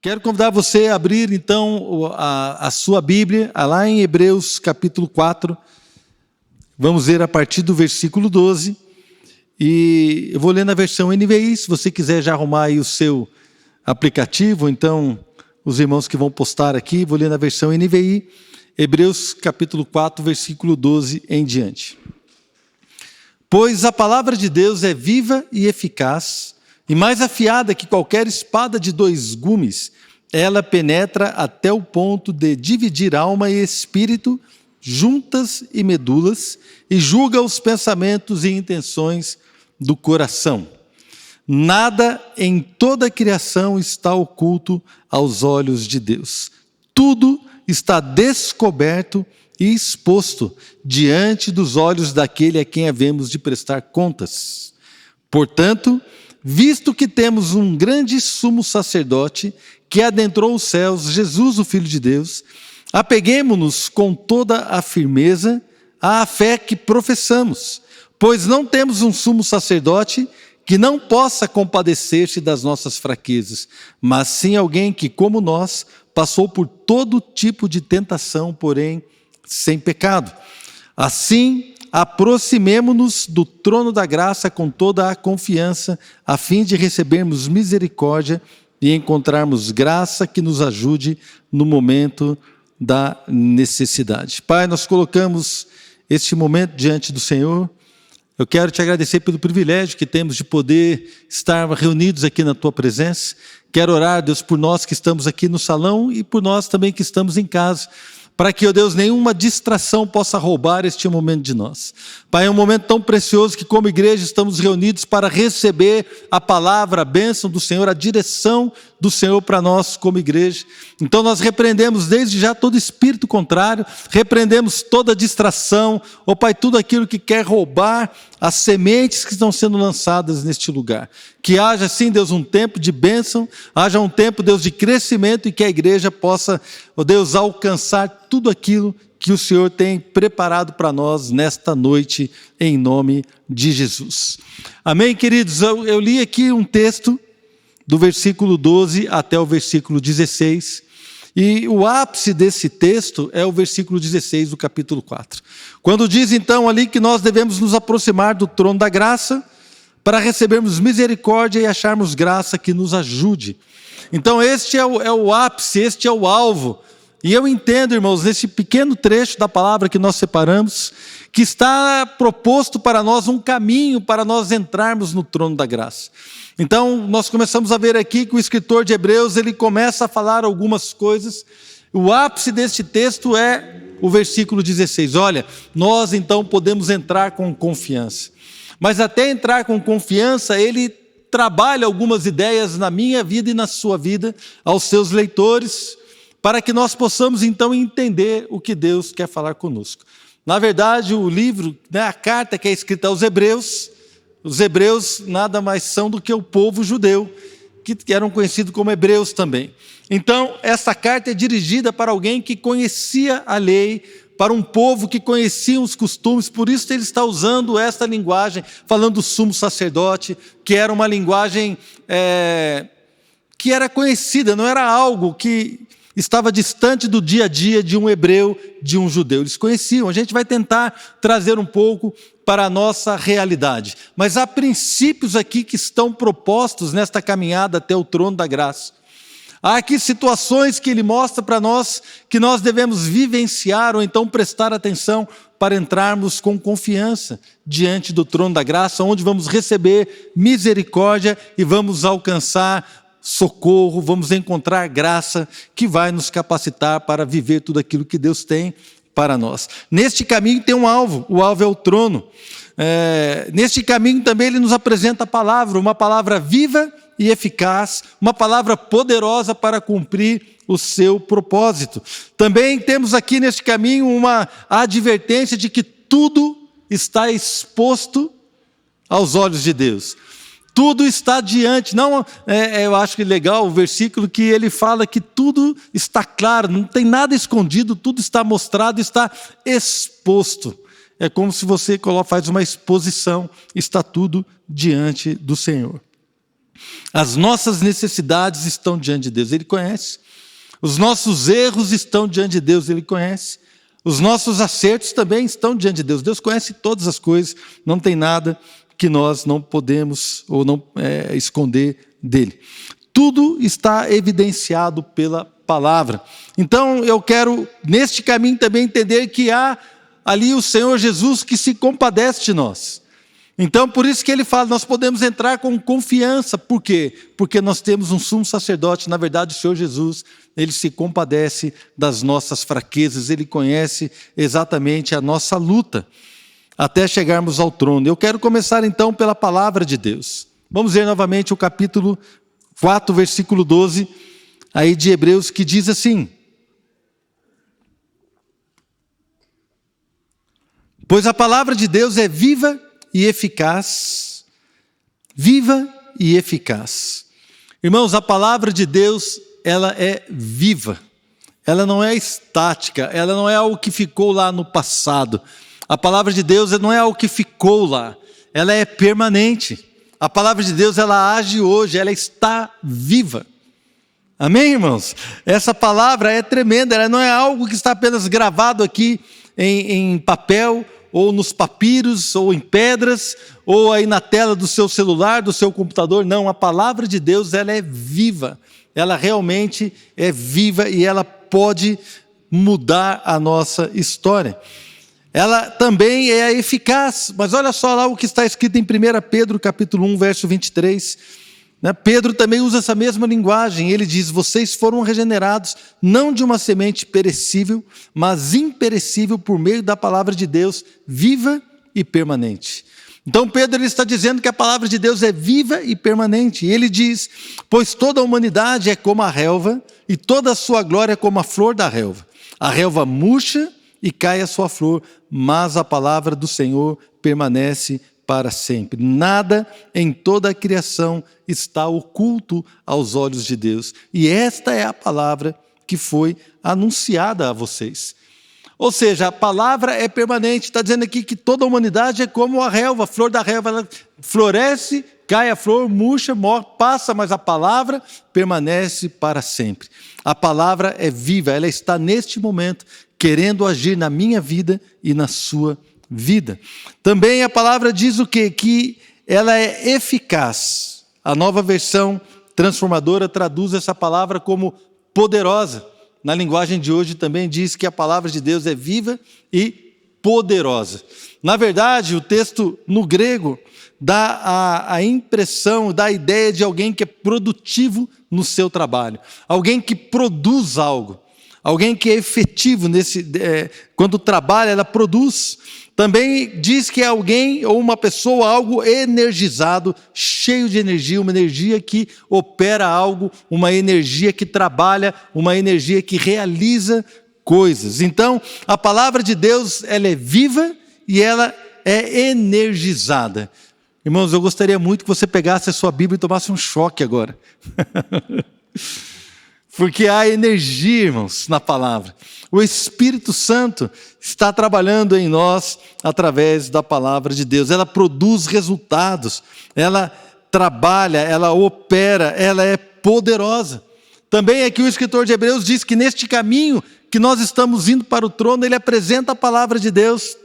Quero convidar você a abrir, então, a sua Bíblia, lá em Hebreus, capítulo 4. Vamos ler a partir do versículo 12. E eu vou ler na versão NVI, se você quiser já arrumar aí o seu aplicativo. Então, os irmãos que vão postar aqui, vou ler na versão NVI, Hebreus, capítulo 4, versículo 12 em diante. Pois a palavra de Deus é viva e eficaz, e mais afiada que qualquer espada de dois gumes, ela penetra até o ponto de dividir alma e espírito, juntas e medulas, e julga os pensamentos e intenções do coração. Nada em toda a criação está oculto aos olhos de Deus. Tudo está descoberto e exposto diante dos olhos daquele a quem havemos de prestar contas. Portanto, visto que temos um grande sumo sacerdote que adentrou os céus, Jesus, o Filho de Deus, apeguemo-nos com toda a firmeza à fé que professamos, pois não temos um sumo sacerdote que não possa compadecer-se das nossas fraquezas, mas sim alguém que, como nós, passou por todo tipo de tentação, porém sem pecado. Assim, aproximemo-nos do trono da graça com toda a confiança, a fim de recebermos misericórdia e encontrarmos graça que nos ajude no momento da necessidade. Pai, nós colocamos este momento diante do Senhor. Eu quero te agradecer pelo privilégio que temos de poder estar reunidos aqui na tua presença. Quero orar, Deus, por nós que estamos aqui no salão e por nós também que estamos em casa, para que, ó Deus, nenhuma distração possa roubar este momento de nós. Pai, é um momento tão precioso que, como igreja, estamos reunidos para receber a palavra, a bênção do Senhor, a direção do Senhor para nós como igreja. Então nós repreendemos desde já todo espírito contrário, repreendemos toda distração, ó Pai, tudo aquilo que quer roubar as sementes que estão sendo lançadas neste lugar. Que haja, sim, Deus, um tempo de bênção, haja um tempo, Deus, de crescimento e que a igreja possa, ó Deus, alcançar tudo aquilo que o Senhor tem preparado para nós nesta noite, em nome de Jesus. Amém, queridos? Eu li aqui um texto do versículo 12 até o versículo 16, e o ápice desse texto é o versículo 16 do capítulo 4. Quando diz então ali que nós devemos nos aproximar do trono da graça, para recebermos misericórdia e acharmos graça que nos ajude. Então este é o ápice, este é o alvo. E eu entendo, irmãos, nesse pequeno trecho da palavra que nós separamos, que está proposto para nós um caminho para nós entrarmos no trono da graça. Então, nós começamos a ver aqui que o escritor de Hebreus, ele começa a falar algumas coisas. O ápice deste texto é o versículo 16. Olha, nós então podemos entrar com confiança. Mas até entrar com confiança, ele trabalha algumas ideias na minha vida e na sua vida, aos seus leitores, para que nós possamos então entender o que Deus quer falar conosco. Na verdade, o livro, a carta que é escrita aos Hebreus, os hebreus nada mais são do que o povo judeu, que eram conhecidos como hebreus também. Então, essa carta é dirigida para alguém que conhecia a lei, para um povo que conhecia os costumes, por isso ele está usando esta linguagem, falando do sumo sacerdote, que era uma linguagem que era conhecida, não era algo que estava distante do dia a dia de um hebreu, de um judeu. Eles conheciam. A gente vai tentar trazer um pouco para a nossa realidade. Mas há princípios aqui que estão propostos nesta caminhada até o trono da graça. Há aqui situações que ele mostra para nós que nós devemos vivenciar ou então prestar atenção para entrarmos com confiança diante do trono da graça, onde vamos receber misericórdia e vamos alcançar socorro, vamos encontrar graça que vai nos capacitar para viver tudo aquilo que Deus tem para nós. Neste caminho tem um alvo, o alvo é o trono. Neste caminho também ele nos apresenta a palavra, uma palavra viva e eficaz, uma palavra poderosa para cumprir o seu propósito. Também temos aqui neste caminho uma advertência de que tudo está exposto aos olhos de Deus. Tudo está diante. Não, eu acho que é legal o versículo que ele fala que tudo está claro, não tem nada escondido, tudo está mostrado, está exposto. É como se você faz uma exposição, está tudo diante do Senhor. As nossas necessidades estão diante de Deus, Ele conhece. Os nossos erros estão diante de Deus, Ele conhece. Os nossos acertos também estão diante de Deus. Deus conhece todas as coisas, não tem nada que nós não podemos ou não esconder dele. Tudo está evidenciado pela palavra. Então eu quero, neste caminho também, entender que há ali o Senhor Jesus que se compadece de nós. Então por isso que ele fala, nós podemos entrar com confiança. Por quê? Porque nós temos um sumo sacerdote, na verdade o Senhor Jesus, ele se compadece das nossas fraquezas, ele conhece exatamente a nossa luta, até chegarmos ao trono. Eu quero começar então pela palavra de Deus. Vamos ver novamente o capítulo 4, versículo 12, aí de Hebreus, que diz assim: pois a palavra de Deus é viva e eficaz. Viva e eficaz. Irmãos, a palavra de Deus, ela é viva. Ela não é estática, ela não é algo que ficou lá no passado. A palavra de Deus não é algo que ficou lá, ela é permanente. A palavra de Deus, ela age hoje, ela está viva. Amém, irmãos? Essa palavra é tremenda, ela não é algo que está apenas gravado aqui em papel, ou nos papiros, ou em pedras, ou aí na tela do seu celular, do seu computador. Não, a palavra de Deus, ela é viva. Ela realmente é viva e ela pode mudar a nossa história. Ela também é eficaz, mas olha só lá o que está escrito em 1 Pedro, capítulo 1, verso 23. Pedro também usa essa mesma linguagem, ele diz: vocês foram regenerados, não de uma semente perecível, mas imperecível por meio da palavra de Deus, viva e permanente. Então Pedro ele está dizendo que a palavra de Deus é viva e permanente. E ele diz: pois toda a humanidade é como a relva, e toda a sua glória é como a flor da relva. A relva murcha e cai a sua flor, mas a palavra do Senhor permanece para sempre. Nada em toda a criação está oculto aos olhos de Deus. E esta é a palavra que foi anunciada a vocês. Ou seja, a palavra é permanente. Está dizendo aqui que toda a humanidade é como a relva, a flor da relva. Ela floresce, cai a flor, murcha, morre, passa, mas a palavra permanece para sempre. A palavra é viva, ela está neste momento querendo agir na minha vida e na sua vida. Também a palavra diz o quê? Que ela é eficaz. A Nova Versão Transformadora traduz essa palavra como poderosa. Na linguagem de hoje também diz que a palavra de Deus é viva e poderosa. Na verdade, o texto no grego dá a impressão, dá a ideia de alguém que é produtivo no seu trabalho. Alguém que produz algo. Alguém que é efetivo quando trabalha, ela produz. Também diz que é alguém ou uma pessoa, algo energizado, cheio de energia, uma energia que opera algo, uma energia que trabalha, uma energia que realiza coisas. Então, a palavra de Deus, ela é viva e ela é energizada. Irmãos, eu gostaria muito que você pegasse a sua Bíblia e tomasse um choque agora. Porque há energia, irmãos, na palavra. O Espírito Santo está trabalhando em nós através da palavra de Deus. Ela produz resultados, ela trabalha, ela opera, ela é poderosa. Também aqui o escritor de Hebreus diz que neste caminho que nós estamos indo para o trono, ele apresenta a palavra de Deus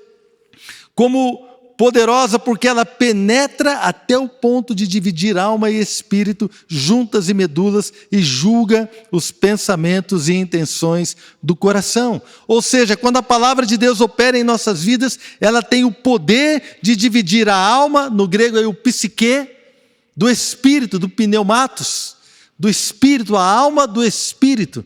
como poderosa, porque ela penetra até o ponto de dividir alma e espírito, juntas e medulas, e julga os pensamentos e intenções do coração. Ou seja, quando a palavra de Deus opera em nossas vidas, ela tem o poder de dividir a alma, no grego é o psique, do espírito, do pneumatos, do espírito, a alma do espírito.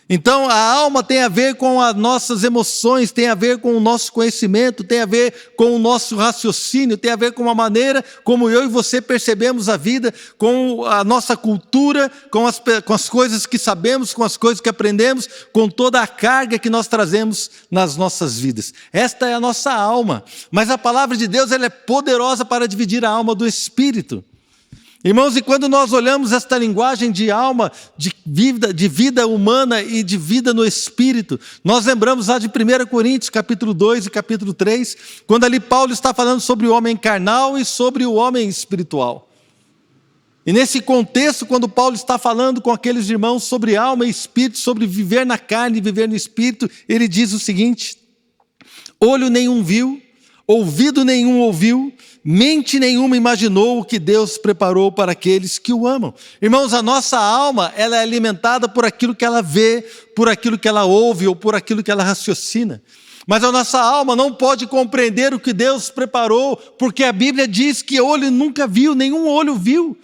Então a alma tem a ver com as nossas emoções, tem a ver com o nosso conhecimento, tem a ver com o nosso raciocínio, tem a ver com a maneira como eu e você percebemos a vida, com a nossa cultura, com as coisas que sabemos, com as coisas que aprendemos, com toda a carga que nós trazemos nas nossas vidas. Esta é a nossa alma, mas a palavra de Deus ela é poderosa para dividir a alma do espírito. Irmãos, e quando nós olhamos esta linguagem de alma, de vida humana e de vida no Espírito, nós lembramos lá de 1 Coríntios, capítulo 2 e capítulo 3, quando ali Paulo está falando sobre o homem carnal e sobre o homem espiritual. E nesse contexto, quando Paulo está falando com aqueles irmãos sobre alma e espírito, sobre viver na carne e viver no espírito, ele diz o seguinte: olho nenhum viu, ouvido nenhum ouviu, mente nenhuma imaginou o que Deus preparou para aqueles que o amam. Irmãos, a nossa alma, ela é alimentada por aquilo que ela vê, por aquilo que ela ouve ou por aquilo que ela raciocina. Mas a nossa alma não pode compreender o que Deus preparou, porque a Bíblia diz que olho nunca viu, nenhum olho viu.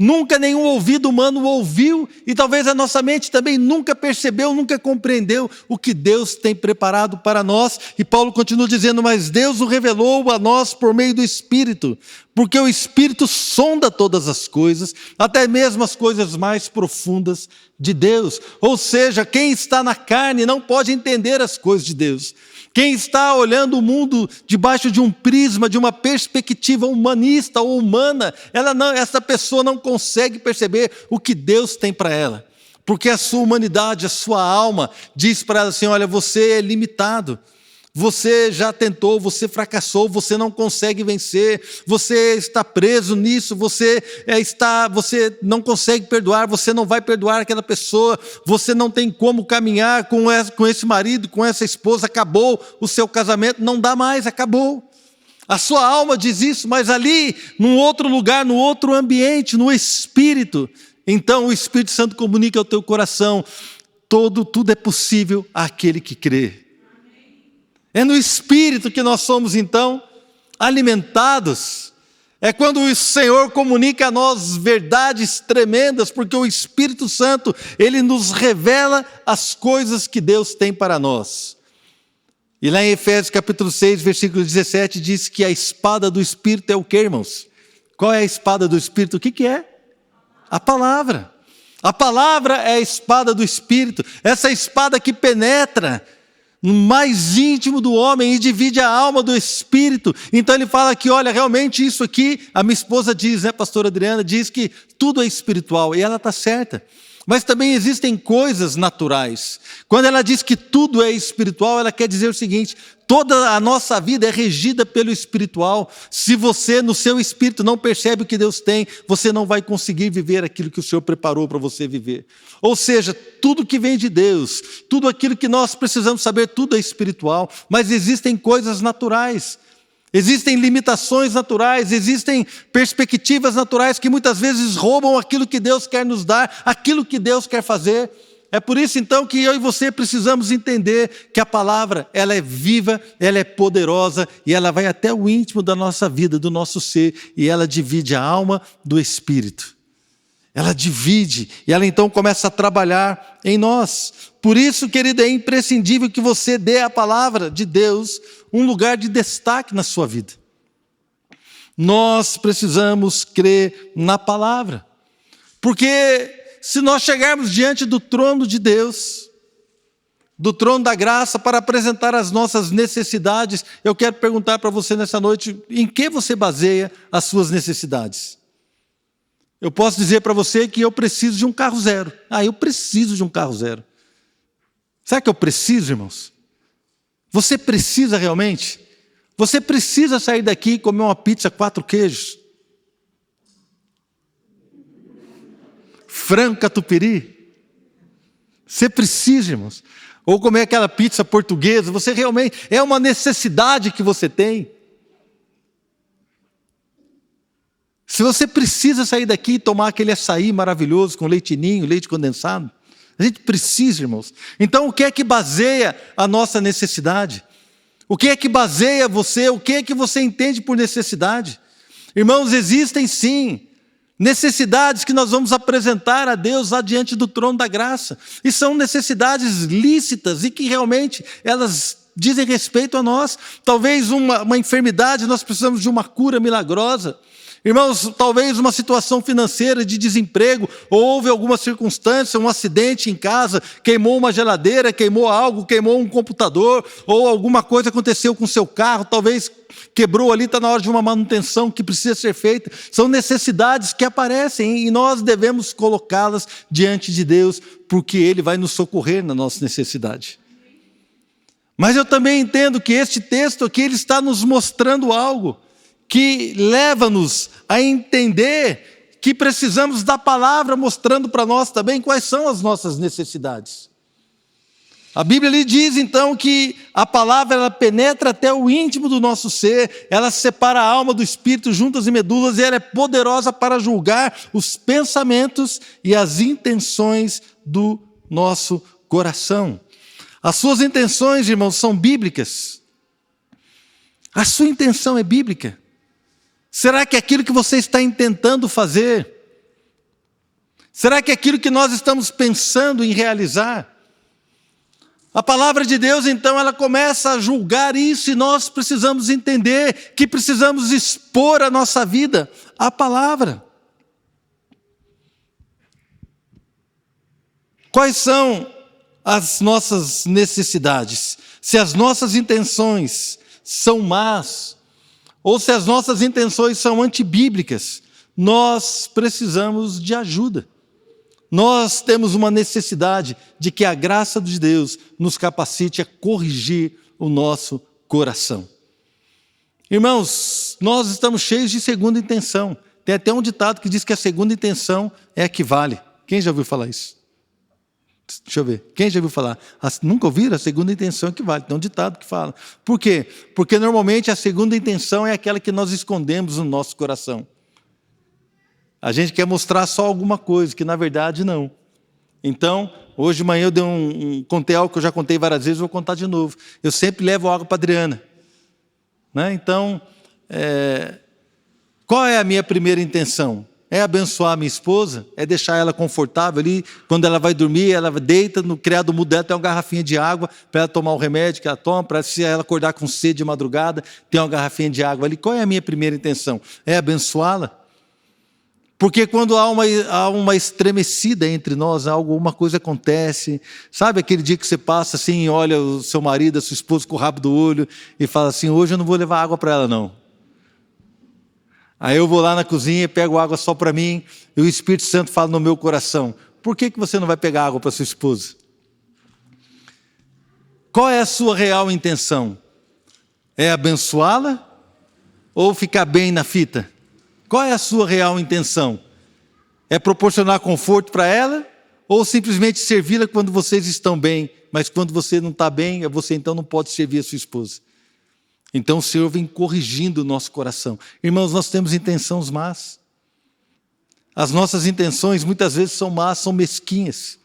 Nunca nenhum ouvido humano ouviu, e talvez a nossa mente também nunca percebeu, nunca compreendeu o que Deus tem preparado para nós. E Paulo continua dizendo: mas Deus o revelou a nós por meio do Espírito, porque o Espírito sonda todas as coisas, até mesmo as coisas mais profundas de Deus. Ou seja, quem está na carne não pode entender as coisas de Deus. Quem está olhando o mundo debaixo de um prisma, de uma perspectiva humanista ou humana, essa pessoa não consegue perceber o que Deus tem para ela. Porque a sua humanidade, a sua alma, diz para ela assim: olha, você é limitado. Você já tentou, você fracassou, você não consegue vencer, você está preso nisso, você não consegue perdoar, você não vai perdoar aquela pessoa, você não tem como caminhar com esse marido, com essa esposa, acabou o seu casamento, não dá mais, acabou. A sua alma diz isso, mas ali, num outro lugar, num outro ambiente, no Espírito, então o Espírito Santo comunica ao teu coração: tudo é possível àquele que crê. É no Espírito que nós somos, então, alimentados. É quando o Senhor comunica a nós verdades tremendas, porque o Espírito Santo, ele nos revela as coisas que Deus tem para nós. E lá em Efésios capítulo 6, versículo 17, diz que a espada do Espírito é o quê, irmãos? Qual é a espada do Espírito? O que é? A palavra. A palavra é a espada do Espírito, essa espada que penetra no mais íntimo do homem e divide a alma do espírito. Então ele fala que, olha, realmente isso aqui, a minha esposa diz, né, pastora Adriana, diz que tudo é espiritual, e ela está certa. Mas também existem coisas naturais. Quando ela diz que tudo é espiritual, ela quer dizer o seguinte: toda a nossa vida é regida pelo espiritual. Se você, no seu espírito, não percebe o que Deus tem, você não vai conseguir viver aquilo que o Senhor preparou para você viver. Ou seja, tudo que vem de Deus, tudo aquilo que nós precisamos saber, tudo é espiritual. Mas existem coisas naturais. Existem limitações naturais, existem perspectivas naturais que muitas vezes roubam aquilo que Deus quer nos dar, aquilo que Deus quer fazer. É por isso então que eu e você precisamos entender que a palavra, ela é viva, ela é poderosa e ela vai até o íntimo da nossa vida, do nosso ser, e ela divide a alma do espírito. Ela divide e ela então começa a trabalhar em nós. Por isso, querido, é imprescindível que você dê à palavra de Deus um lugar de destaque na sua vida. Nós precisamos crer na palavra. Porque se nós chegarmos diante do trono de Deus, do trono da graça, para apresentar as nossas necessidades, eu quero perguntar para você nessa noite: em que você baseia as suas necessidades? Eu posso dizer para você que eu preciso de um carro zero. Eu preciso de um carro zero. Será que eu preciso, irmãos? Você precisa realmente? Você precisa sair daqui e comer uma pizza 4 queijos? Frango catupiry? Você precisa, irmãos? Ou comer aquela pizza portuguesa? Você realmente, é uma necessidade que você tem? Se você precisa sair daqui e tomar aquele açaí maravilhoso com leite ninho, leite condensado, a gente precisa, irmãos. Então, o que é que baseia a nossa necessidade? O que é que baseia você? O que é que você entende por necessidade? Irmãos, existem sim necessidades que nós vamos apresentar a Deus lá diante do trono da graça. E são necessidades lícitas e que realmente elas dizem respeito a nós. Talvez uma enfermidade, nós precisamos de uma cura milagrosa. Irmãos, talvez uma situação financeira de desemprego, ou houve alguma circunstância, um acidente em casa, queimou uma geladeira, queimou algo, queimou um computador, ou alguma coisa aconteceu com o seu carro, talvez quebrou ali, está na hora de uma manutenção que precisa ser feita. São necessidades que aparecem e nós devemos colocá-las diante de Deus, porque Ele vai nos socorrer na nossa necessidade. Mas eu também entendo que este texto aqui, ele está nos mostrando algo que leva-nos a entender que precisamos da palavra mostrando para nós também quais são as nossas necessidades. A Bíblia lhe diz então que a palavra ela penetra até o íntimo do nosso ser, ela separa a alma do espírito, juntas e medulas, e ela é poderosa para julgar os pensamentos e as intenções do nosso coração. As suas intenções, irmãos, são bíblicas. A sua intenção é bíblica. Será que aquilo que você está intentando fazer, será que aquilo que nós estamos pensando em realizar, a palavra de Deus, então, ela começa a julgar isso e nós precisamos entender que precisamos expor a nossa vida à palavra. Quais são as nossas necessidades? Se as nossas intenções são más, ou se as nossas intenções são antibíblicas, nós precisamos de ajuda. Nós temos uma necessidade de que a graça de Deus nos capacite a corrigir o nosso coração. Irmãos, nós estamos cheios de segunda intenção. Tem até um ditado que diz que a segunda intenção é a que vale. Quem já ouviu falar isso? Deixa eu ver. Quem já ouviu falar? Nunca ouviram? A segunda intenção é que vale. Tem um ditado que fala. Por quê? Porque normalmente a segunda intenção é aquela que nós escondemos no nosso coração. A gente quer mostrar só alguma coisa, que na verdade não. Então, hoje de manhã eu dei contei algo que eu já contei várias vezes, vou contar de novo. Eu sempre levo água para a Adriana. Né? Então, qual é a minha primeira intenção? É abençoar a minha esposa? É deixar ela confortável ali? Quando ela vai dormir, ela deita, no criado mudo dela tem uma garrafinha de água para ela tomar o remédio que ela toma, para se ela acordar com sede de madrugada, tem uma garrafinha de água ali. Qual é a minha primeira intenção? É abençoá-la? Porque quando há uma estremecida entre nós, alguma coisa acontece, sabe aquele dia que você passa assim, olha o seu marido, a sua esposa com o rabo do olho e fala assim, hoje eu não vou levar água para ela não. Aí eu vou lá na cozinha, pego água só para mim, e o Espírito Santo fala no meu coração, por que você não vai pegar água para sua esposa? Qual é a sua real intenção? É abençoá-la ou ficar bem na fita? Qual é a sua real intenção? É proporcionar conforto para ela ou simplesmente servi-la quando vocês estão bem, mas quando você não está bem, você então não pode servir a sua esposa? Então o Senhor vem corrigindo o nosso coração. Irmãos, nós temos intenções más. As nossas intenções muitas vezes são más, são mesquinhas.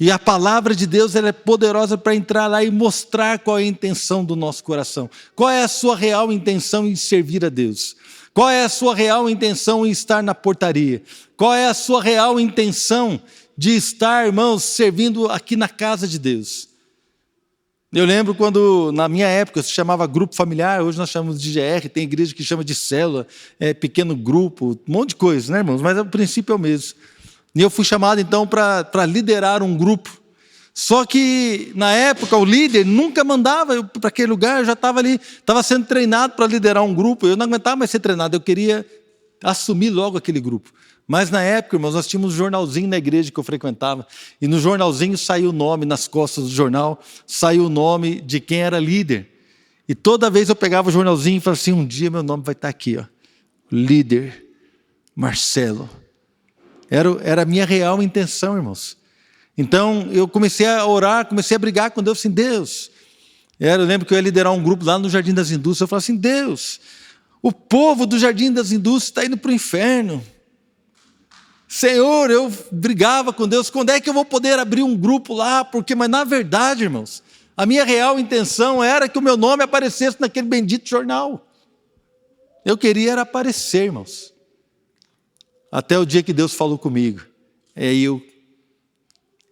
E a palavra de Deus ela é poderosa para entrar lá e mostrar qual é a intenção do nosso coração. Qual é a sua real intenção em servir a Deus? Qual é a sua real intenção em estar na portaria? Qual é a sua real intenção de estar, irmãos, servindo aqui na casa de Deus? Eu lembro quando, na minha época, se chamava grupo familiar, hoje nós chamamos de GR, tem igreja que chama de célula, pequeno grupo, um monte de coisa, né, irmãos? Mas o princípio é o mesmo. E eu fui chamado, então, para liderar um grupo. Só que, na época, o líder nunca mandava para aquele lugar, eu já estava ali, estava sendo treinado para liderar um grupo, eu não aguentava mais ser treinado, eu queria assumir logo aquele grupo. Mas na época, irmãos, nós tínhamos um jornalzinho na igreja que eu frequentava, e no jornalzinho saiu o nome, nas costas do jornal, saiu o nome de quem era líder. E toda vez eu pegava o jornalzinho e falava assim, um dia meu nome vai estar aqui, ó, líder Marcelo. Era a minha real intenção, irmãos. Então, eu comecei a orar, comecei a brigar com Deus, assim, Deus. Eu lembro que eu ia liderar um grupo lá no Jardim das Indústrias, eu falava assim, Deus, o povo do Jardim das Indústrias está indo para o inferno. Senhor, eu brigava com Deus, quando é que eu vou poder abrir um grupo lá? Mas na verdade, irmãos, a minha real intenção era que o meu nome aparecesse naquele bendito jornal. Eu queria era aparecer, irmãos. Até o dia que Deus falou comigo. Aí eu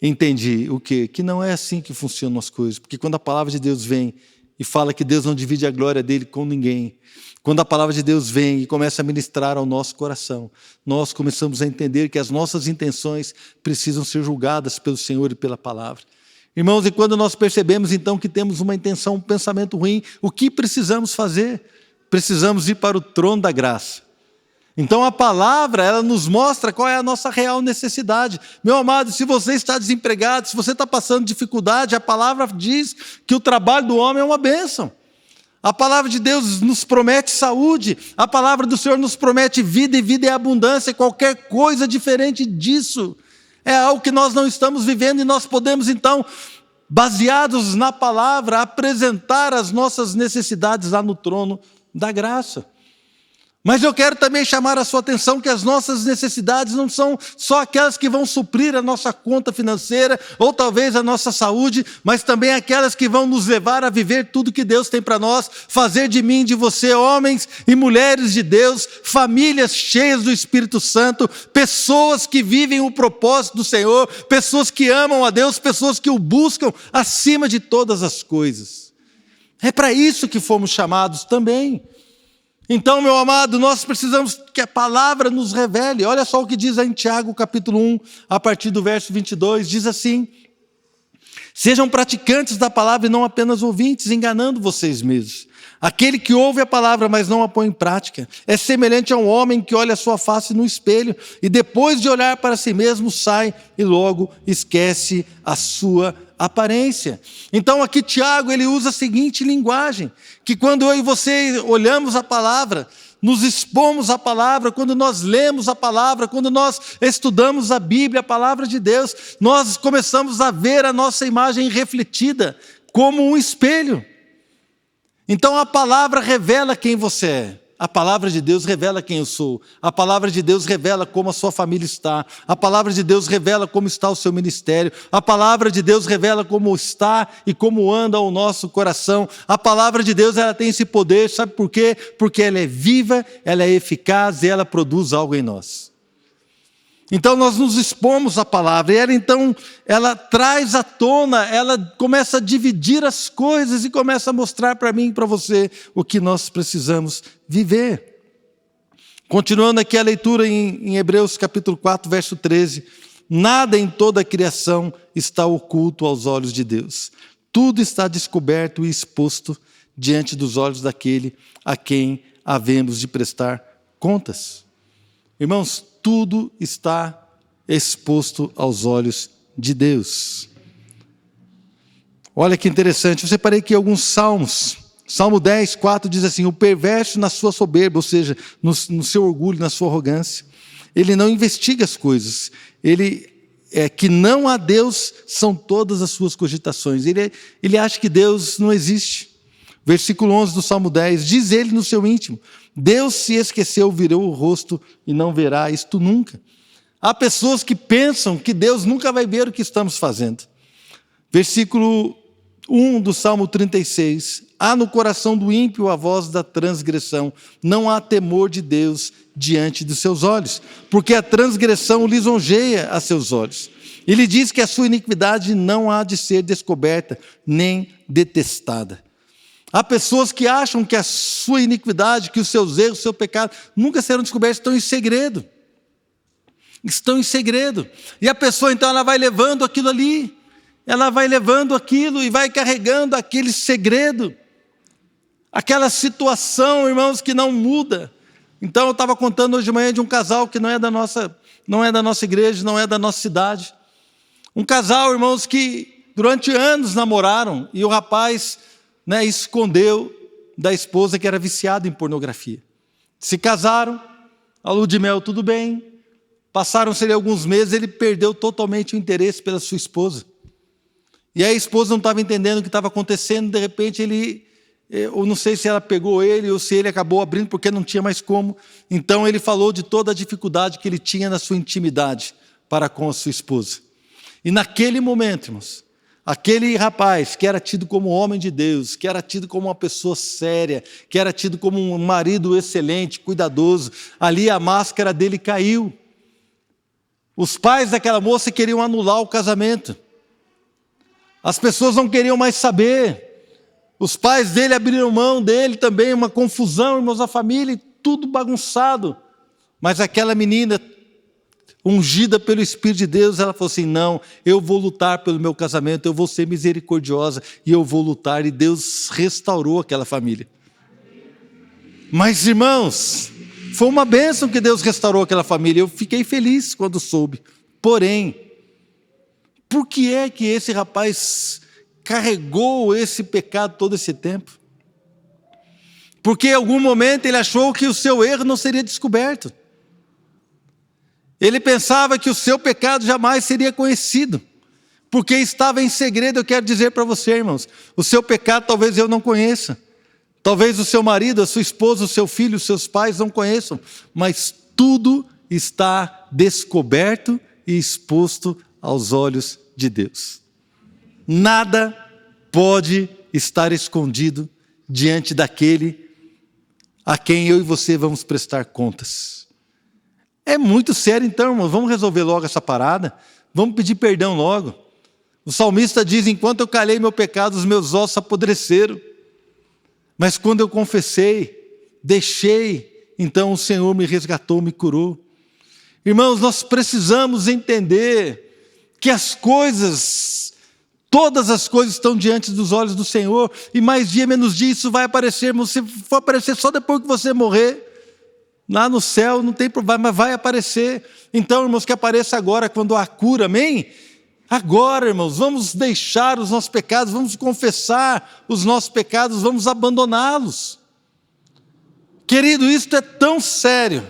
entendi o quê? Que não é assim que funcionam as coisas. Porque quando a palavra de Deus vem e fala que Deus não divide a glória dele com ninguém, quando a palavra de Deus vem e começa a ministrar ao nosso coração, nós começamos a entender que as nossas intenções precisam ser julgadas pelo Senhor e pela palavra. Irmãos, e quando nós percebemos então que temos uma intenção, um pensamento ruim, o que precisamos fazer? Precisamos ir para o trono da graça. Então a palavra, ela nos mostra qual é a nossa real necessidade. Meu amado, se você está desempregado, se você está passando dificuldade, a palavra diz que o trabalho do homem é uma bênção. A palavra de Deus nos promete saúde, a palavra do Senhor nos promete vida e vida em abundância. Qualquer coisa diferente disso é algo que nós não estamos vivendo, e nós podemos então, baseados na palavra, apresentar as nossas necessidades lá no trono da graça. Mas eu quero também chamar a sua atenção que as nossas necessidades não são só aquelas que vão suprir a nossa conta financeira, ou talvez a nossa saúde, mas também aquelas que vão nos levar a viver tudo que Deus tem para nós, fazer de mim e de você homens e mulheres de Deus, famílias cheias do Espírito Santo, pessoas que vivem o propósito do Senhor, pessoas que amam a Deus, pessoas que o buscam acima de todas as coisas. É para isso que fomos chamados também. Então, meu amado, nós precisamos que a palavra nos revele. Olha só o que diz em Tiago, capítulo 1, a partir do verso 22, diz assim: sejam praticantes da palavra e não apenas ouvintes, enganando vocês mesmos. Aquele que ouve a palavra, mas não a põe em prática, é semelhante a um homem que olha a sua face no espelho e depois de olhar para si mesmo, sai e logo esquece a sua aparência. Então aqui Tiago, ele usa a seguinte linguagem, que quando eu e você olhamos a palavra, nos expomos à palavra, quando nós lemos a palavra, quando nós estudamos a Bíblia, a palavra de Deus, nós começamos a ver a nossa imagem refletida como um espelho. Então a palavra revela quem você é. A palavra de Deus revela quem eu sou. A palavra de Deus revela como a sua família está. A palavra de Deus revela como está o seu ministério. A palavra de Deus revela como está e como anda o nosso coração. A palavra de Deus, ela tem esse poder, sabe por quê? Porque ela é viva, ela é eficaz e ela produz algo em nós. Então nós nos expomos à palavra, e ela traz à tona, ela começa a dividir as coisas e começa a mostrar para mim e para você o que nós precisamos viver. Continuando aqui a leitura em Hebreus capítulo 4, verso 13. Nada em toda a criação está oculto aos olhos de Deus. Tudo está descoberto e exposto diante dos olhos daquele a quem havemos de prestar contas. Irmãos, tudo está exposto aos olhos de Deus. Olha que interessante, eu separei aqui alguns salmos. Salmo 10, 4 diz assim: o perverso na sua soberba, ou seja, no seu orgulho, na sua arrogância, ele não investiga as coisas, que não há Deus são todas as suas cogitações, ele acha que Deus não existe. Versículo 11 do Salmo 10, diz ele no seu íntimo: Deus se esqueceu, virou o rosto e não verá isto nunca. Há pessoas que pensam que Deus nunca vai ver o que estamos fazendo. Versículo 1 do Salmo 36, há no coração do ímpio a voz da transgressão, não há temor de Deus diante dos seus olhos, porque a transgressão lisonjeia a seus olhos. Ele diz que a sua iniquidade não há de ser descoberta, nem detestada. Há pessoas que acham que a sua iniquidade, que os seus erros, o seu pecado, nunca serão descobertos, estão em segredo. Estão em segredo. E a pessoa, então, ela vai levando aquilo ali, ela vai levando aquilo e vai carregando aquele segredo, aquela situação, irmãos, que não muda. Então, eu estava contando hoje de manhã de um casal que não é da nossa igreja, não é da nossa cidade. Um casal, irmãos, que durante anos namoraram e o rapaz escondeu da esposa que era viciada em pornografia. Se casaram, a lua de mel tudo bem, passaram-se alguns meses, ele perdeu totalmente o interesse pela sua esposa. E a esposa não estava entendendo o que estava acontecendo, de repente eu não sei se ela pegou ele ou se ele acabou abrindo porque não tinha mais como. Então ele falou de toda a dificuldade que ele tinha na sua intimidade para com a sua esposa. E naquele momento, irmãos, aquele rapaz que era tido como homem de Deus, que era tido como uma pessoa séria, que era tido como um marido excelente, cuidadoso, ali a máscara dele caiu. Os pais daquela moça queriam anular o casamento. As pessoas não queriam mais saber. Os pais dele abriram mão dele também, uma confusão, irmãos, a família, tudo bagunçado. Mas aquela menina, ungida pelo Espírito de Deus, ela falou assim: não, eu vou lutar pelo meu casamento, eu vou ser misericordiosa e eu vou lutar. E Deus restaurou aquela família. Mas, irmãos, foi uma bênção que Deus restaurou aquela família. Eu fiquei feliz quando soube. Porém, por que é que esse rapaz carregou esse pecado todo esse tempo? porque em algum momento ele achou que o seu erro não seria descoberto. Ele pensava que o seu pecado jamais seria conhecido, porque estava em segredo. Eu quero dizer para você, irmãos, o seu pecado talvez eu não conheça, talvez o seu marido, a sua esposa, o seu filho, os seus pais não conheçam, mas tudo está descoberto e exposto aos olhos de Deus. Nada pode estar escondido diante daquele a quem eu e você vamos prestar contas. É muito sério então, irmão, vamos resolver logo essa parada, vamos pedir perdão logo. O salmista diz, enquanto eu calei meu pecado, os meus ossos apodreceram. Mas quando eu confessei, deixei, então o Senhor me resgatou, me curou. Irmãos, nós precisamos entender que as coisas, todas as coisas estão diante dos olhos do Senhor, e mais dia, menos dia, isso vai aparecer, se for aparecer só depois que você morrer, lá no céu, não tem problema, mas vai aparecer. Então, irmãos, que apareça agora quando há cura, amém? Agora, irmãos, vamos deixar os nossos pecados, vamos confessar os nossos pecados, vamos abandoná-los. Querido, isto é tão sério,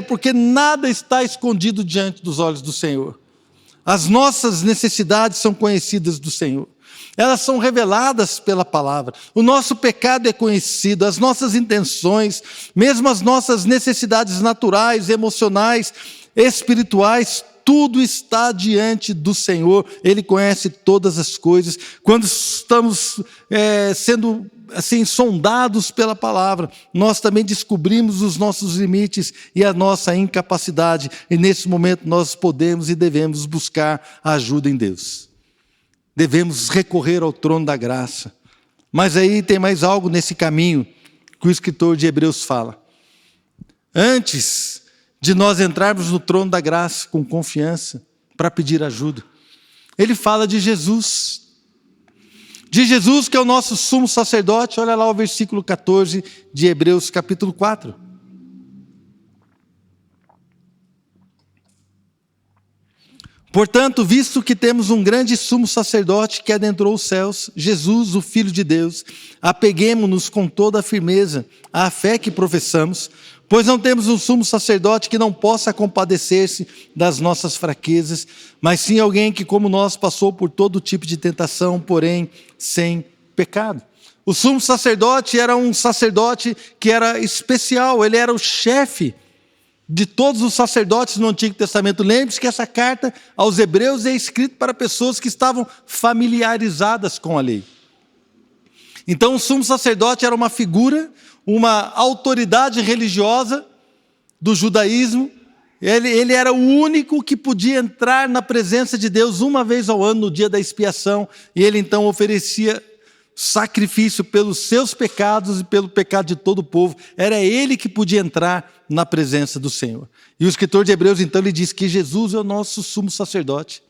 porque nada está escondido diante dos olhos do Senhor. As nossas necessidades são conhecidas do Senhor. Elas são reveladas pela palavra. O nosso pecado é conhecido, as nossas intenções, mesmo as nossas necessidades naturais, emocionais, espirituais, tudo está diante do Senhor. Ele conhece todas as coisas. Quando estamos sendo assim sondados pela palavra, nós também descobrimos os nossos limites e a nossa incapacidade. E nesse momento nós podemos e devemos buscar a ajuda em Deus. Devemos recorrer ao trono da graça. Mas aí tem mais algo nesse caminho que o escritor de Hebreus fala. Antes de nós entrarmos no trono da graça com confiança para pedir ajuda, ele fala de Jesus. De Jesus, que é o nosso sumo sacerdote. Olha lá o versículo 14 de Hebreus capítulo 4. Portanto, visto que temos um grande sumo sacerdote que adentrou os céus, Jesus, o Filho de Deus, apeguemo-nos com toda a firmeza à fé que professamos, pois não temos um sumo sacerdote que não possa compadecer-se das nossas fraquezas, mas sim alguém que, como nós, passou por todo tipo de tentação, porém sem pecado. O sumo sacerdote era um sacerdote que era especial, ele era o chefe de todos os sacerdotes no Antigo Testamento. Lembre-se que essa carta aos Hebreus é escrita para pessoas que estavam familiarizadas com a lei. Então o sumo sacerdote era uma figura, uma autoridade religiosa do judaísmo. Ele era o único que podia entrar na presença de Deus uma vez ao ano, no dia da expiação, e ele então oferecia sacrifício pelos seus pecados e pelo pecado de todo o povo. Era ele que podia entrar na presença do Senhor. E o escritor de Hebreus então lhe diz que Jesus é o nosso sumo sacerdote.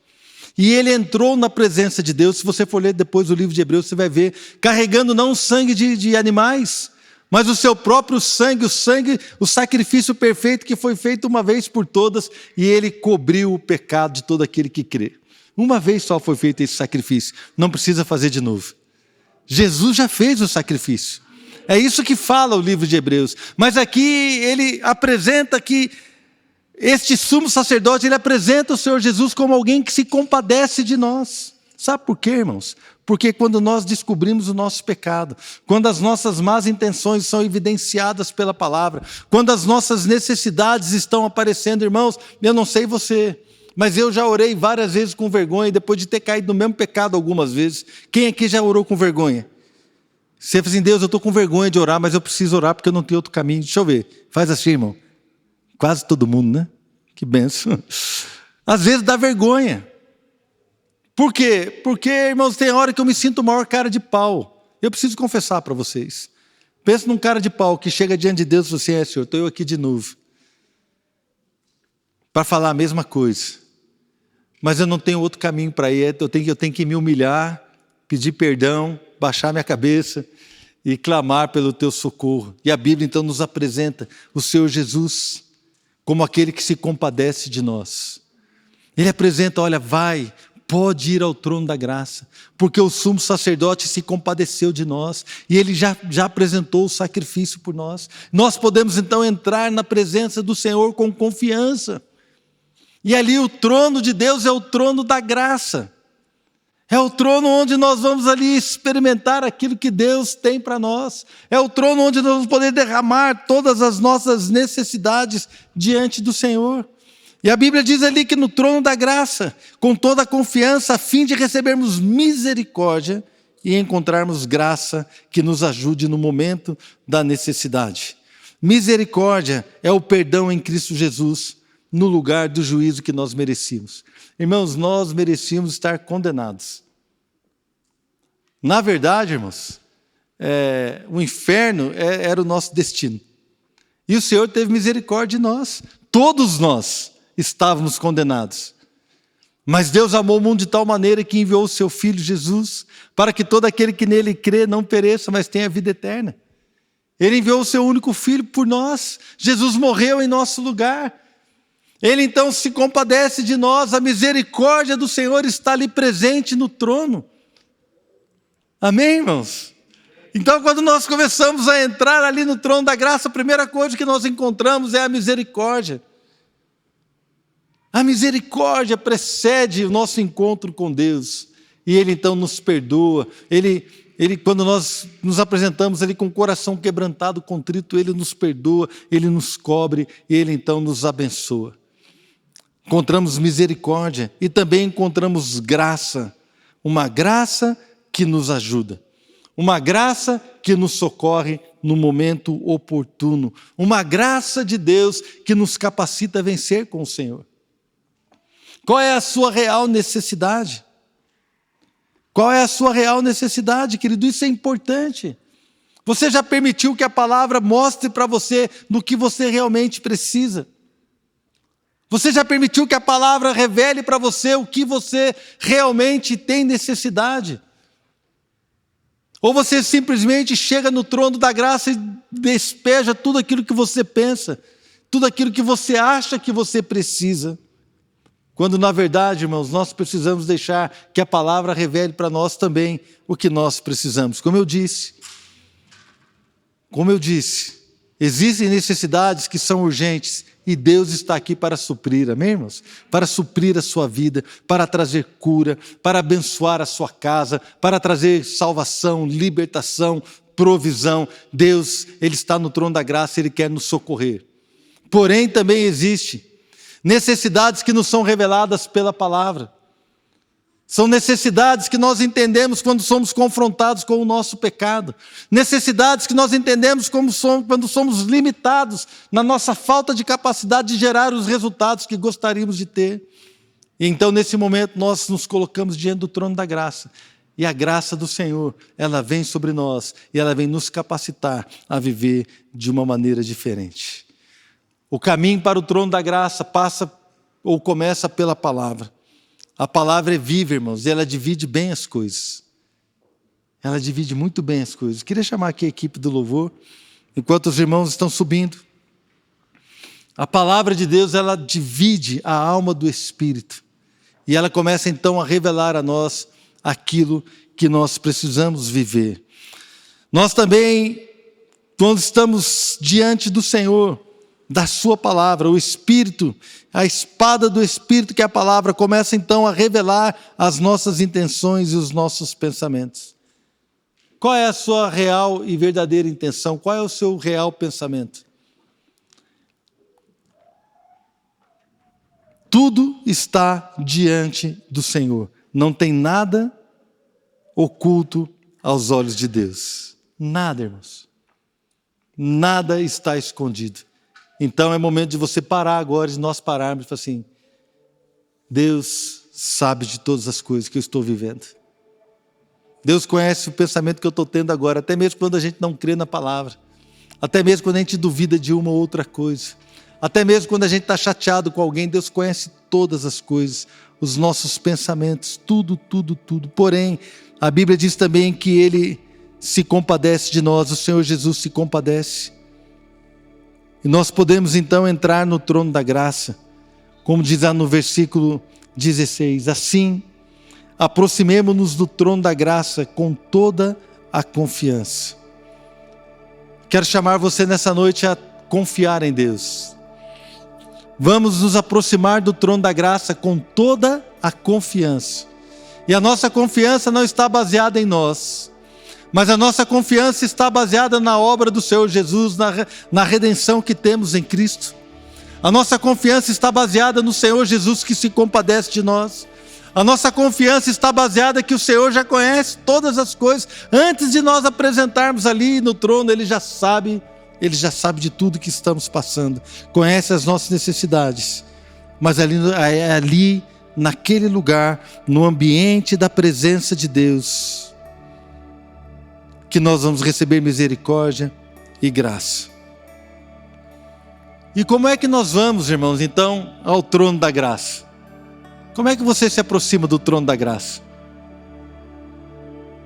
E ele entrou na presença de Deus. Se você for ler depois o livro de Hebreus, você vai ver, carregando não o sangue de animais, mas o seu próprio sangue, o sacrifício perfeito que foi feito uma vez por todas, e ele cobriu o pecado de todo aquele que crê. Uma vez só foi feito esse sacrifício, não precisa fazer de novo. Jesus já fez o sacrifício. É isso que fala o livro de Hebreus. Mas aqui ele apresenta que este sumo sacerdote, ele apresenta o Senhor Jesus como alguém que se compadece de nós. Sabe por quê, irmãos? Porque quando nós descobrimos o nosso pecado, quando as nossas más intenções são evidenciadas pela palavra, quando as nossas necessidades estão aparecendo, irmãos, eu não sei você, mas eu já orei várias vezes com vergonha, depois de ter caído no mesmo pecado algumas vezes. Quem aqui já orou com vergonha? Você fala assim, Deus, eu estou com vergonha de orar, mas eu preciso orar porque eu não tenho outro caminho. Deixa eu ver. Faz assim, irmão. Quase todo mundo, né? Que benção. Às vezes dá vergonha. Por quê? Porque, irmãos, tem hora que eu me sinto o maior cara de pau. Eu preciso confessar para vocês. Pensa num cara de pau que chega diante de Deus e fala assim, Senhor, estou eu aqui de novo. Para falar a mesma coisa. Mas eu não tenho outro caminho para ir, eu tenho que me humilhar, pedir perdão, baixar minha cabeça e clamar pelo teu socorro. E a Bíblia então nos apresenta o Senhor Jesus como aquele que se compadece de nós. Ele apresenta, olha, vai, pode ir ao trono da graça, porque o sumo sacerdote se compadeceu de nós, e ele já apresentou o sacrifício por nós. Nós podemos então entrar na presença do Senhor com confiança. E ali o trono de Deus é o trono da graça. É o trono onde nós vamos ali experimentar aquilo que Deus tem para nós. É o trono onde nós vamos poder derramar todas as nossas necessidades diante do Senhor. E a Bíblia diz ali que no trono da graça, com toda a confiança, a fim de recebermos misericórdia e encontrarmos graça que nos ajude no momento da necessidade. Misericórdia é o perdão em Cristo Jesus, no lugar do juízo que nós merecíamos. Irmãos, nós merecíamos estar condenados. Na verdade, irmãos, o inferno era o nosso destino. E o Senhor teve misericórdia de nós. Todos nós estávamos condenados. Mas Deus amou o mundo de tal maneira que enviou o seu Filho Jesus, para que todo aquele que nele crê não pereça, mas tenha vida eterna. Ele enviou o seu único Filho por nós. Jesus morreu em nosso lugar. Ele então se compadece de nós, a misericórdia do Senhor está ali presente no trono. Amém, irmãos? Então, quando nós começamos a entrar ali no trono da graça, a primeira coisa que nós encontramos é a misericórdia. A misericórdia precede o nosso encontro com Deus, e Ele então nos perdoa. Ele, quando nós nos apresentamos ali com o coração quebrantado, contrito, Ele nos perdoa, Ele nos cobre, e Ele então nos abençoa. Encontramos misericórdia e também encontramos graça, uma graça que nos ajuda, uma graça que nos socorre no momento oportuno, uma graça de Deus que nos capacita a vencer com o Senhor. Qual é a sua real necessidade? Qual é a sua real necessidade, querido? Isso é importante. Você já permitiu que a palavra mostre para você no que você realmente precisa? Você já permitiu que a palavra revele para você o que você realmente tem necessidade? Ou você simplesmente chega no trono da graça e despeja tudo aquilo que você pensa, tudo aquilo que você acha que você precisa? Quando, na verdade, irmãos, nós precisamos deixar que a palavra revele para nós também o que nós precisamos. Como eu disse, existem necessidades que são urgentes e Deus está aqui para suprir, amém, irmãos? Para suprir a sua vida, para trazer cura, para abençoar a sua casa, para trazer salvação, libertação, provisão. Deus, Ele está no trono da graça, Ele quer nos socorrer. Porém, também existe necessidades que nos são reveladas pela palavra. São necessidades que nós entendemos quando somos confrontados com o nosso pecado. Necessidades que nós entendemos quando somos limitados na nossa falta de capacidade de gerar os resultados que gostaríamos de ter. E então, nesse momento, nós nos colocamos diante do trono da graça. E a graça do Senhor, ela vem sobre nós e ela vem nos capacitar a viver de uma maneira diferente. O caminho para o trono da graça passa ou começa pela palavra. A palavra é viva, irmãos, e ela divide bem as coisas. Ela divide muito bem as coisas. Queria chamar aqui a equipe do louvor, enquanto os irmãos estão subindo. A palavra de Deus, ela divide a alma do espírito. E ela começa então a revelar a nós aquilo que nós precisamos viver. Nós também, quando estamos diante do Senhor, da sua palavra, o Espírito, a espada do Espírito, que é a palavra, começa então a revelar as nossas intenções e os nossos pensamentos. Qual é a sua real e verdadeira intenção? Qual é o seu real pensamento? Tudo está diante do Senhor. Não tem nada oculto aos olhos de Deus. Nada, irmãos. Nada está escondido. Então é momento de você parar agora, de nós pararmos e falar assim: Deus sabe de todas as coisas que eu estou vivendo. Deus conhece o pensamento que eu estou tendo agora, até mesmo quando a gente não crê na palavra. Até mesmo quando a gente duvida de uma ou outra coisa. Até mesmo quando a gente está chateado com alguém, Deus conhece todas as coisas, os nossos pensamentos, tudo. Porém, a Bíblia diz também que Ele se compadece de nós, o Senhor Jesus se compadece. E nós podemos então entrar no trono da graça, como diz lá no versículo 16, assim aproximemo-nos do trono da graça com toda a confiança. Quero chamar você nessa noite a confiar em Deus. Vamos nos aproximar do trono da graça com toda a confiança. E a nossa confiança não está baseada em nós, mas a nossa confiança está baseada na obra do Senhor Jesus, na redenção que temos em Cristo. A nossa confiança está baseada no Senhor Jesus que se compadece de nós. A nossa confiança está baseada que o Senhor já conhece todas as coisas. Antes de nós apresentarmos ali no trono, Ele já sabe de tudo que estamos passando. Conhece as nossas necessidades. Mas é ali, naquele lugar, no ambiente da presença de Deus, que nós vamos receber misericórdia e graça. E como é que nós vamos, irmãos, então, ao trono da graça? Como é que você se aproxima do trono da graça?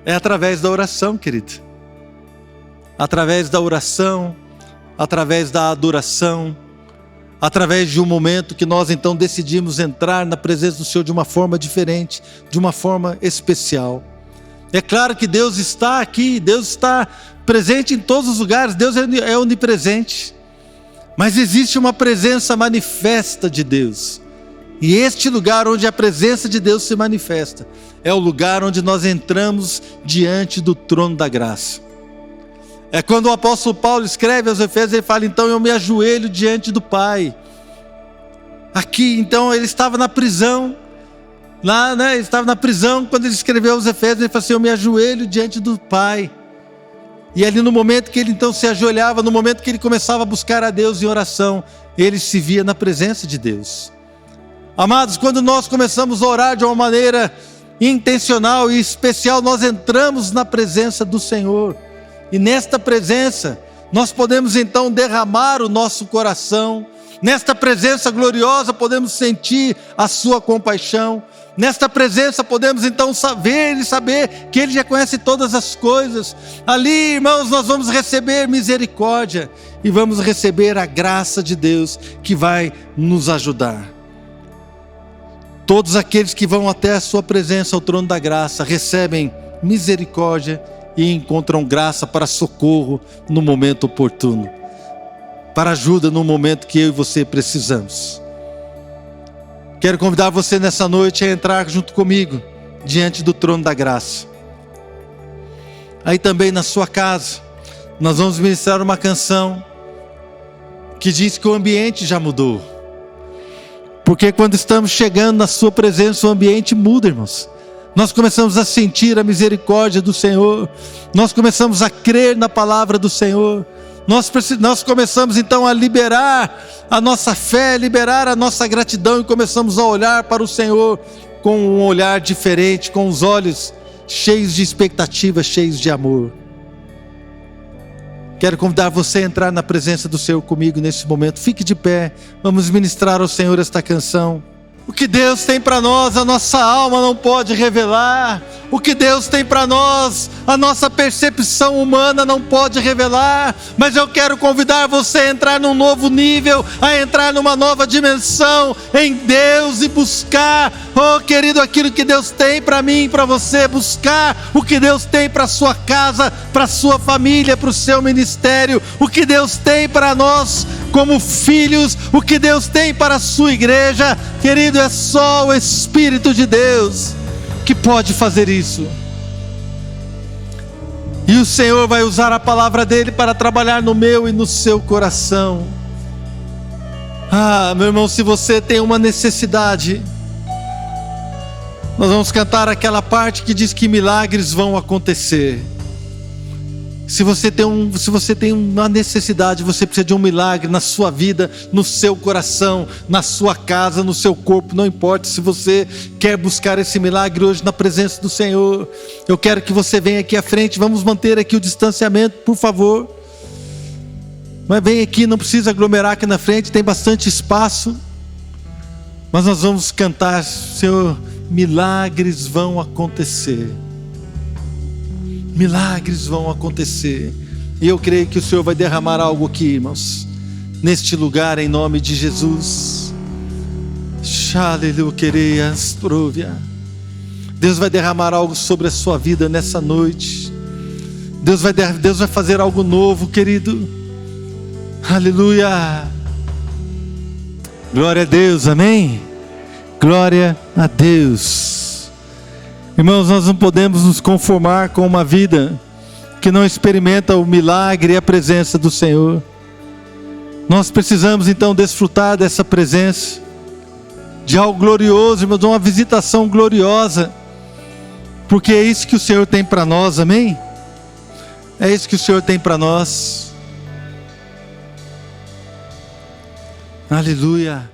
É através da oração, querido. Através da oração, através da adoração, através de um momento que nós então decidimos entrar na presença do Senhor de uma forma diferente, de uma forma especial. É claro que Deus está aqui, Deus está presente em todos os lugares, Deus é onipresente. Mas existe uma presença manifesta de Deus. E este lugar onde a presença de Deus se manifesta é o lugar onde nós entramos diante do trono da graça. É quando o apóstolo Paulo escreve aos Efésios, ele fala: então eu me ajoelho diante do Pai. Aqui, então, ele estava na prisão. Lá, né, ele estava na prisão, quando ele escreveu aos Efésios, ele falou assim: eu me ajoelho diante do Pai. E ali no momento que ele então se ajoelhava, no momento que ele começava a buscar a Deus em oração, ele se via na presença de Deus. Amados, quando nós começamos a orar de uma maneira intencional e especial, nós entramos na presença do Senhor. E nesta presença, nós podemos então derramar o nosso coração. Nesta presença gloriosa, podemos sentir a sua compaixão. Nesta presença, podemos então saber que Ele já conhece todas as coisas. Ali, irmãos, nós vamos receber misericórdia e vamos receber a graça de Deus que vai nos ajudar. Todos aqueles que vão até a sua presença, ao trono da graça, recebem misericórdia e encontram graça para socorro no momento oportuno, para ajuda no momento que eu e você precisamos. Quero convidar você nessa noite a entrar junto comigo diante do trono da graça. Aí também na sua casa, nós vamos ministrar uma canção que diz que o ambiente já mudou. Porque quando estamos chegando na sua presença, o ambiente muda, irmãos. Nós começamos a sentir a misericórdia do Senhor. Nós começamos a crer na palavra do Senhor. Nós começamos então a liberar a nossa fé, liberar a nossa gratidão, e começamos a olhar para o Senhor com um olhar diferente, com os olhos cheios de expectativa, cheios de amor. Quero convidar você a entrar na presença do Senhor comigo nesse momento. Fique de pé, vamos ministrar ao Senhor esta canção. O que Deus tem para nós, a nossa alma não pode revelar. O que Deus tem para nós, a nossa percepção humana não pode revelar. Mas eu quero convidar você a entrar num novo nível, a entrar numa nova dimensão em Deus e buscar, oh querido, aquilo que Deus tem para mim e para você. Buscar o que Deus tem para a sua casa, para a sua família, para o seu ministério. O que Deus tem para nós como filhos, o que Deus tem para a sua igreja. Querido, é só o Espírito de Deus que pode fazer isso. E o Senhor vai usar a palavra dele para trabalhar no meu e no seu coração. Meu irmão, se você tem uma necessidade, nós vamos cantar aquela parte que diz que milagres vão acontecer. Se você tem uma necessidade, você precisa de um milagre na sua vida, no seu coração, na sua casa, no seu corpo, não importa. Se você quer buscar esse milagre hoje na presença do Senhor, eu quero que você venha aqui à frente. Vamos manter aqui o distanciamento, por favor. Mas vem aqui, não precisa aglomerar aqui na frente, tem bastante espaço. Mas nós vamos cantar: Senhor, milagres vão acontecer. Milagres vão acontecer. E eu creio que o Senhor vai derramar algo aqui, irmãos, neste lugar, em nome de Jesus. Deus vai derramar algo sobre a sua vida nessa noite. Deus vai fazer algo novo, querido. Aleluia. Glória a Deus, amém? Glória a Deus. Irmãos, nós não podemos nos conformar com uma vida que não experimenta o milagre e a presença do Senhor. Nós precisamos então desfrutar dessa presença, de algo glorioso, irmãos, de uma visitação gloriosa, porque é isso que o Senhor tem para nós, amém? É isso que o Senhor tem para nós. Aleluia.